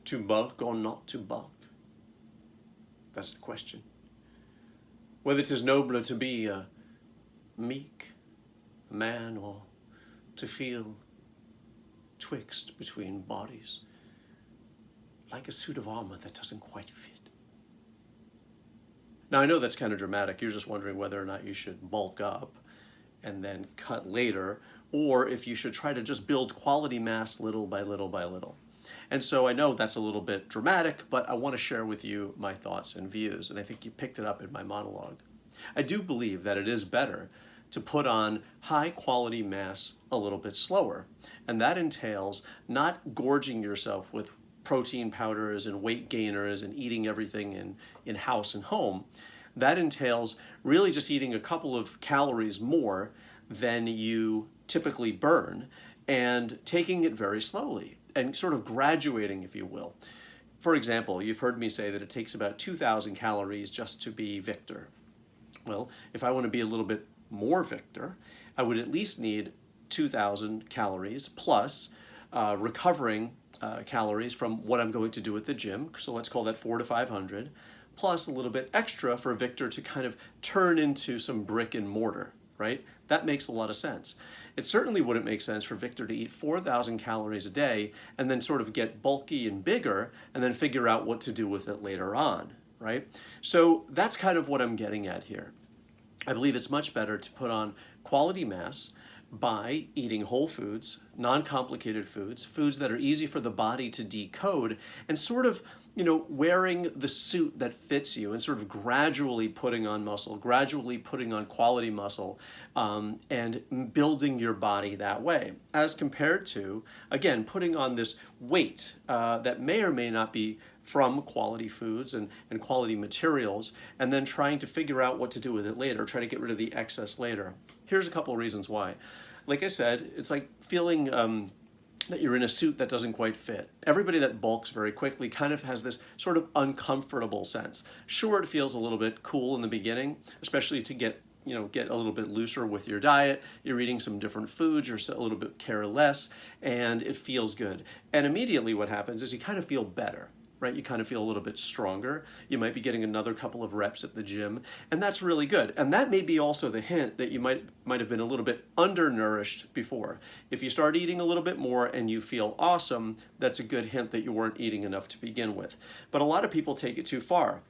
To bulk or not to bulk? That's the question. Whether 'tis nobler to be a meek man or to feel twixt between bodies, like a suit of armor that doesn't quite fit. Now I know that's kind of dramatic. You're just wondering whether or not you should bulk up and then cut later, or if you should try to just build quality mass little by little by little. And so I know that's a little bit dramatic, but I want to share with you my thoughts and views, and I think you picked it up in my monologue. I do believe that it is better to put on high quality mass a little bit slower, and that entails not gorging yourself with protein powders and weight gainers and eating everything in house and home. That entails really just eating a couple of calories more than you typically burn and taking it very slowly and sort of graduating, if you will. For example, you've heard me say that it takes about 2,000 calories just to be Victor. Well, if I want to be a little bit more Victor, I would at least need 2,000 calories plus recovering calories from what I'm going to do at the gym. So let's call that 400 to 500, plus a little bit extra for Victor to kind of turn into some brick and mortar, right? That makes a lot of sense. It certainly wouldn't make sense for Victor to eat 4,000 calories a day and then sort of get bulky and bigger and then figure out what to do with it later on, right? So that's kind of what I'm getting at here. I believe it's much better to put on quality mass by eating whole foods, non-complicated foods, foods that are easy for the body to decode, and sort of, wearing the suit that fits you and sort of gradually putting on muscle, gradually putting on quality muscle, and building your body that way, as compared to, again, putting on this weight that may or may not be from quality foods and quality materials, and then trying to figure out what to do with it later, try to get rid of the excess later. Here's a couple of reasons why. Like I said, it's like feeling that you're in a suit that doesn't quite fit. Everybody that bulks very quickly kind of has this sort of uncomfortable sense. Sure, it feels a little bit cool in the beginning, especially to get a little bit looser with your diet. You're eating some different foods, you're a little bit careless, and it feels good. And immediately what happens is you kind of feel better, right? You kind of feel a little bit stronger. You might be getting another couple of reps at the gym, and that's really good. And that may be also the hint that you might have been a little bit undernourished before. If you start eating a little bit more and you feel awesome, that's a good hint that you weren't eating enough to begin with. But a lot of people take it too far.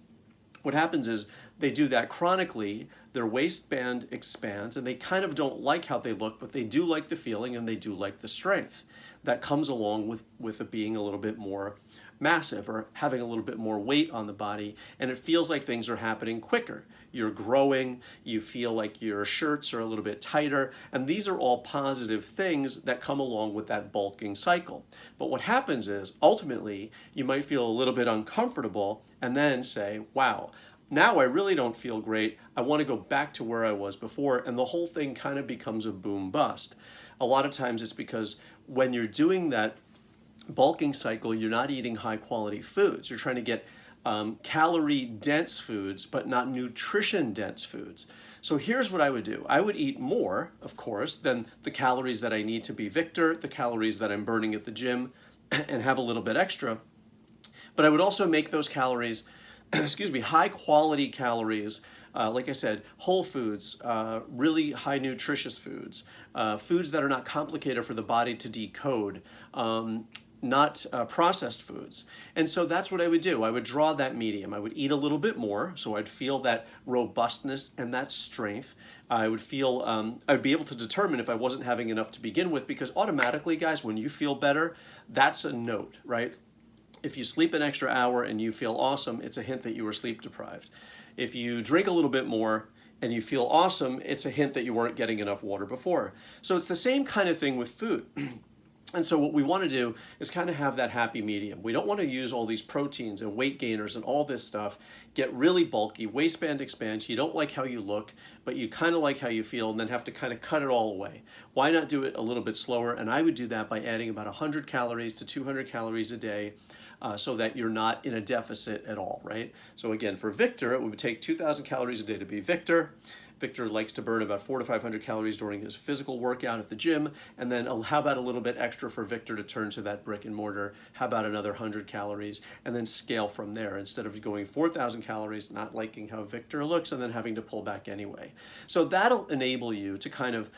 What happens is they do that chronically, their waistband expands, and they kind of don't like how they look, but they do like the feeling and they do like the strength that comes along with it being a little bit more massive or having a little bit more weight on the body, and it feels like things are happening quicker. You're growing, you feel like your shirts are a little bit tighter, and these are all positive things that come along with that bulking cycle. But what happens is, ultimately, you might feel a little bit uncomfortable and then say, wow, now I really don't feel great. I want to go back to where I was before, and the whole thing kind of becomes a boom bust. A lot of times it's because when you're doing that bulking cycle, you're not eating high quality foods. You're trying to get calorie dense foods, but not nutrition dense foods. So here's what I would do. I would eat more, of course, than the calories that I need to be Victor, the calories that I'm burning at the gym, and have a little bit extra. But I would also make those calories, high quality calories, like I said, whole foods, really high nutritious foods, foods that are not complicated for the body to decode, not processed foods. And so that's what I would do. I would draw that medium. I would eat a little bit more, so I'd feel that robustness and that strength. I would feel, I'd be able to determine if I wasn't having enough to begin with, because automatically, guys, when you feel better, that's a note, right? If you sleep an extra hour and you feel awesome, it's a hint that you were sleep deprived. If you drink a little bit more and you feel awesome, it's a hint that you weren't getting enough water before. So it's the same kind of thing with food. And so what we want to do is kind of have that happy medium. We don't want to use all these proteins and weight gainers and all this stuff, get really bulky, waistband expands, you don't like how you look, but you kind of like how you feel, and then have to kind of cut it all away. Why not do it a little bit slower? And I would do that by adding about 100 calories to 200 calories a day, so that you're not in a deficit at all, right? So again, for Victor, it would take 2,000 calories a day to be Victor, Victor likes to burn about 400 to 500 calories during his physical workout at the gym, and then how about a little bit extra for Victor to turn to that brick and mortar? How about another 100 calories, and then scale from there instead of going 4,000 calories, not liking how Victor looks, and then having to pull back anyway. So that'll enable you to kind of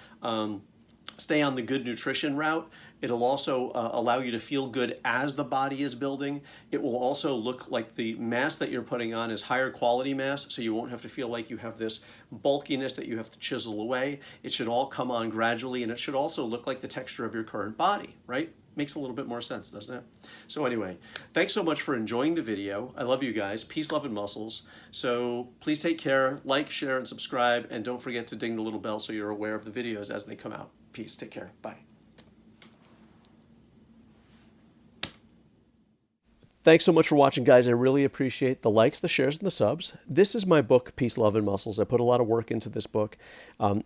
stay on the good nutrition route. It'll also allow you to feel good as the body is building. It will also look like the mass that you're putting on is higher quality mass, so you won't have to feel like you have this bulkiness that you have to chisel away. It should all come on gradually, and it should also look like the texture of your current body, right? Makes a little bit more sense, doesn't it? So anyway, thanks so much for enjoying the video. I love you guys. Peace, love, and muscles. So please take care, like, share, and subscribe, and don't forget to ding the little bell so you're aware of the videos as they come out. Peace. Take care. Bye. Thanks so much for watching, guys. I really appreciate the likes, the shares, and the subs. This is my book, Peace, Love, and Muscles. I put a lot of work into this book.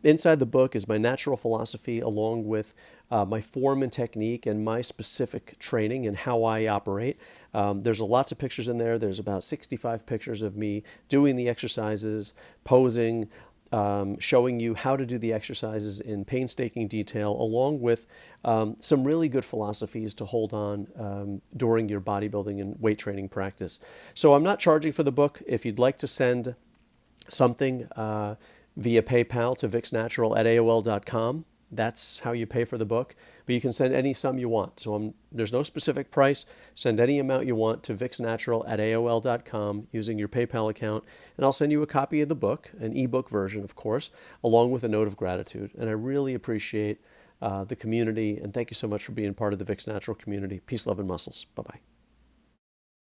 Inside the book is my natural philosophy along with my form and technique and my specific training and how I operate. There's lots of pictures in there. There's about 65 pictures of me doing the exercises, posing, showing you how to do the exercises in painstaking detail, along with some really good philosophies to hold on during your bodybuilding and weight training practice. So I'm not charging for the book. If you'd like to send something via PayPal to vixnatural@aol.com, that's how you pay for the book. But you can send any sum you want. So there's no specific price. Send any amount you want to vixnatural@aol.com using your PayPal account, and I'll send you a copy of the book, an ebook version, of course, along with a note of gratitude. And I really appreciate the community, and thank you so much for being part of the Vix Natural community. Peace, love, and muscles. Bye-bye.